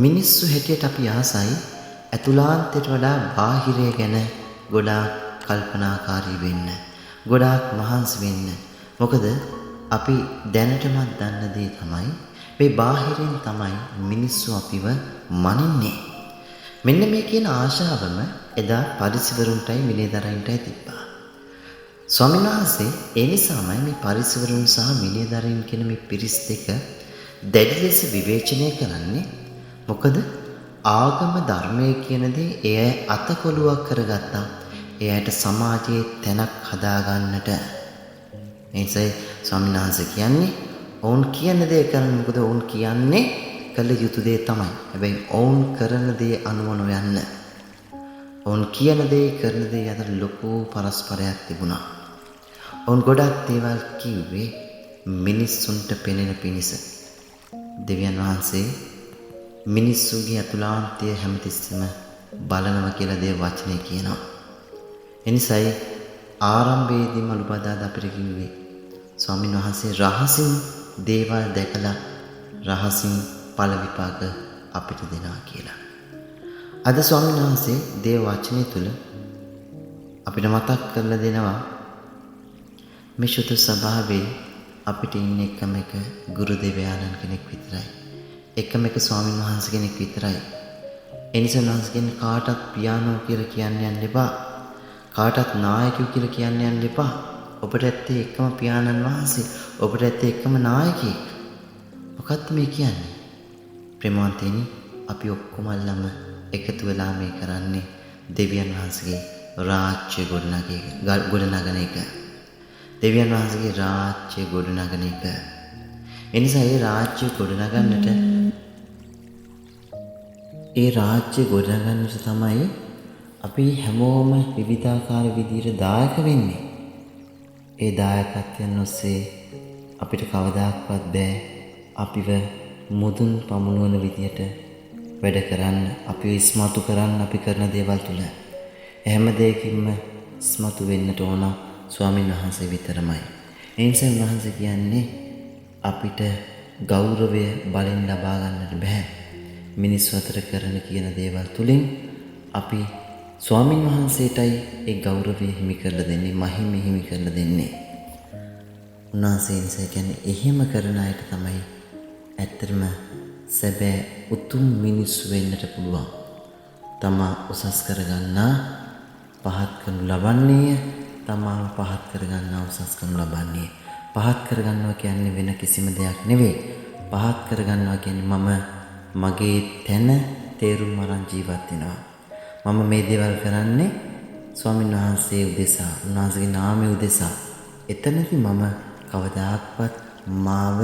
මිනිස්සු හැටියට අපි ආසයි ඇතුළාන්තයට වඩා බාහිරය ගැන ගොඩාක් කල්පනාකාරී වෙන්න. ගොඩාක් මහන්සි වෙන්න. මොකද අපි දැනටමත් දන්න දේ තමයි මේ බාහිරින් තමයි මිනිස්සු අපිව මනින්නේ. මෙන්න මේ කියන ආශාවම එදා පරිසවරුන්ටයි මිලේදරයින්ටයි තිබ්බා. ස්වාමීන් වහන්සේ ඒ නිසාමයි මේ පරිසවරුන් සහ මිලේදරයින් කියන මේ පිරිස් දෙක දැඩි ලෙස විවේචනය කරන්නේ. මොකද ආගම ධර්මය කියන දේ එය අතකොළුවක් කරගත්තා. එයාට සමාජයේ තැනක් හදාගන්නට. එනිසයි ස්වාමීන් වහන්සේ කියන්නේ ඔවුන් කියන දේ කරන්න. මොකද ඔවුන් කියන්නේ කළ යුතු දේ තමයි. හැබැයි ඔවුන් කරන දේ අනුව නොයන්න. ඔවුන් කියන දේ කරන දේ අතර ලොකු පරස්පරයක් තිබුණා. ඔවුන් ගොඩක් දේවල් කිව්වේ මිනිස්සුන්ට පෙනෙන පිණිස. දෙවියන් වහන්සේ මිනිස්සුගේ අතුලාන්තය හැමතිස්සෙම බලනවා කියලා දේ වචනේ කියනවා. එනිසයි ආරම්භයේදීම අලුබදාද අපිට කිව්වේ ස්වාමීන් වහන්සේ රහසින් දේවල් දැකලා රහසින් ඵල විපාක අපිට දෙනවා කියලා. අද ස්වාමීන් වහන්සේ දේව වචනේ තුල අපිට මතක් කරලා දෙනවා මේ සුත ස්වභාවයේ අපිට ඉන්න එකම එක ගුරු දෙවියන් කෙනෙක් විතරයි. එකම එක ස්වාමීන් වහන්සේ කෙනෙක් විතරයි. එනිසා උන්වහන්සේ කියන්නේ කාටත් පියානෝ කියලා කියන්න යන්න එපා. කාටත් නායකයෝ කියලා කියන්න යන්න එපා. ඔබට ඇත්තේ එකම පියාණන් වහන්සේ. ඔබට ඇත්තේ එකම නායකයෙක්. මොකක්ද මේ කියන්නේ? ප්‍රේමවන්තයනි, අපි ඔක්කොමල්ලම එකතු වෙලා මේ කරන්නේ දෙවියන් වහන්සේගේ රාජ්‍ය ගොඩනගන එක. දෙවියන් වහන්සේගේ රාජ්‍ය ගොඩනගන එක. එනිසා ඒ රාජ්‍ය ගොඩනගන්නට තමයි අපි හැමෝම විවිධාකාර විදිහට දායක වෙන්නේ. ඒ දායකත්වයන් ඔස්සේ අපිට කවදාක්වත් බෑ අපිව මුදුන් පමුණුවන විදියට වැඩ කරන්න, අපිව ඉස්මතු කරන්න අපි කරන දේවල් තුල. හැම දෙයකින්ම ඉස්මතු වෙන්නට ඕන ස්වාමීන් වහන්සේ විතරමයි. ඒ නිසා උන්වහන්සේ කියන්නේ අපිට ගෞරවය බලෙන් ලබා ගන්නට බෑ. මිනිස්සු අතර කරන කියන දේවල් තුලින් අපි ස්වාමීන් වහන්සේටයි ඒ ගෞරවය හිමි කරලා දෙන්නේ, මහිම හිමි කරලා දෙන්නේ. උන්වහන්සේ නිසා කියන්නේ එහෙම කරන අයට තමයි ඇත්තටම සැබෑ උතුම් මිනිස්සු වෙන්නට පුළුවන්. තමා උසස් කරගන්නා පහත් කරනු ලබන්නේ, තමාව පහත් කරගන්නා උසස් කරනු ලබන්නේ. පහත් කරගන්නවා කියන්නේ වෙන කිසිම දෙයක් නෙවෙයි. පහත් කරගන්නවා කියන්නේ මම මගේ තැන තේරුම් අරන් ජීවත් වෙනවා. මම මේ දේවල් කරන්නේ ස්වාමීන් වහන්සේ උදෙසා, උන්වහන්සේගේ නාමය උදෙසා. එතනදී මම කවදාක්වත් මාව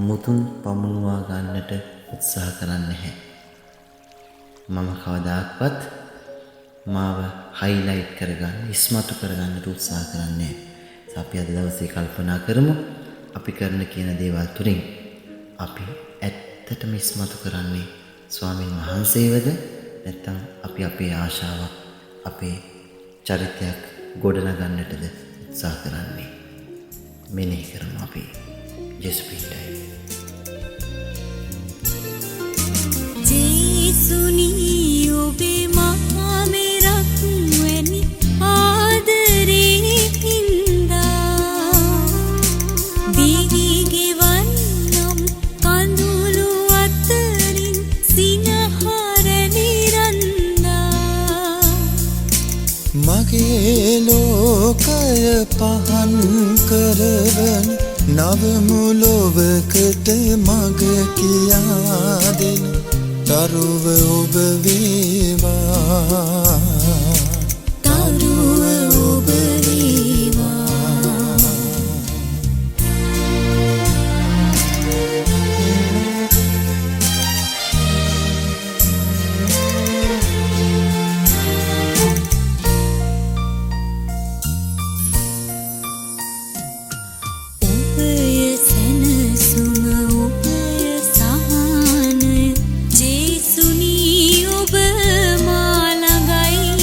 මුතුන් පමුණුවා ගන්නට උත්සාහ කරන්නේ නැහැ. මම කවදාක්වත් මාව හයිලයිට් කරගන්න, ඉස්මතු කරගන්නට උත්සාහ කරන්නේ නැහැ. අපි අද දවසේ කල්පනා කරමු අපි කරන කියන දේවල් තුලින් අපි ඇත්තටම ඉස්මතු කරන්නේ ස්වාමීන් වහන්සේවද නැත්නම් අපි අපේ ආශාවක්, අපේ චරිතයක් ගොඩනගන්නටද උත්සාහ කරන්නේ? මෙනෙහි කරමු අපි. ජෙස්පිටයි. ජේසුනි ඔබේ මහා මෙරක් වැනි ආදරේ හින්දා දිවි ගෙවන්නම් කඳුළු අතරින් සිනහර නිරන්දා මගේ ලෝකය පහන් කරවන නවමුලොවකට මග කියා දෙන තරුව ඔබ වේවා, තරුව ඔබ වේවා. ඔබ මා ළඟයි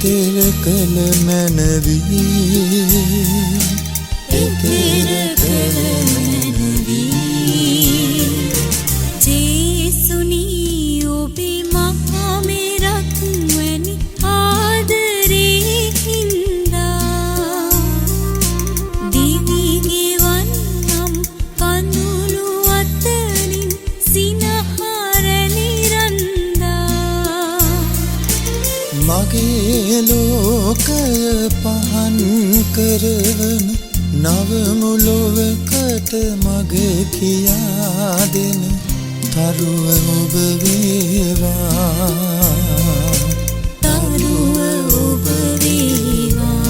එතෙර කළ මැනවී එතෙර කළ මැනවී ජේසුනී ඔබේ මහා මෙරක් වැනි ආදරේ හින්දා දිවි ගෙවන්නම් කඳුළු අතරින් සිනහරැලි රන්දා මගේ ලෝකය පහන් කරවන නවමුලොවකට මග කියා දෙන තරුව ඔබ වේවා තරුව ඔබ වේවා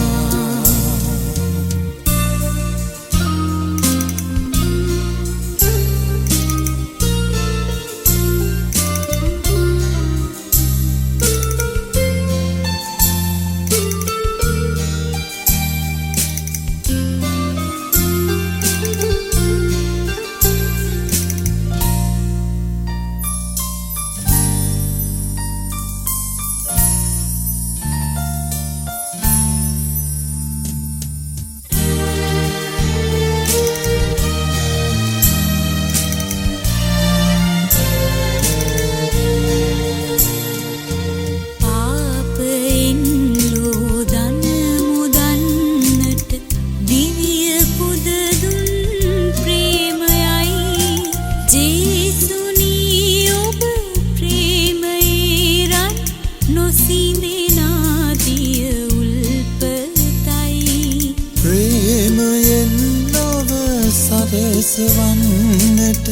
ප්‍රේමයෙන් නොව සරසවන්නට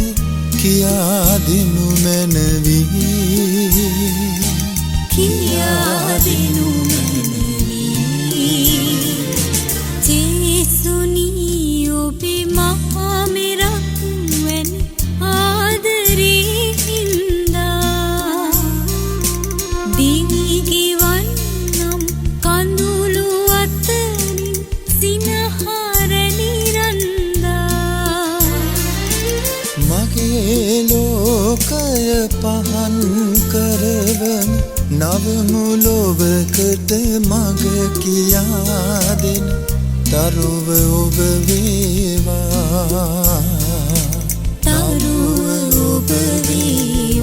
කියා දෙනු මැනවී කියා දෙනු මැනවී ජේසුනී ඔබේ මහා මෙරක් වැනි ආදරේ හින්දා දිවි ගෙවන්නම් කඳුළු අතරින් සිනහරැලි රන්දා මගේ ලෝකය පහන් කරවන නවමුලොවකට මග කියා දෙන තරුව ඔබ වේවා තරුව ඔබ වේවා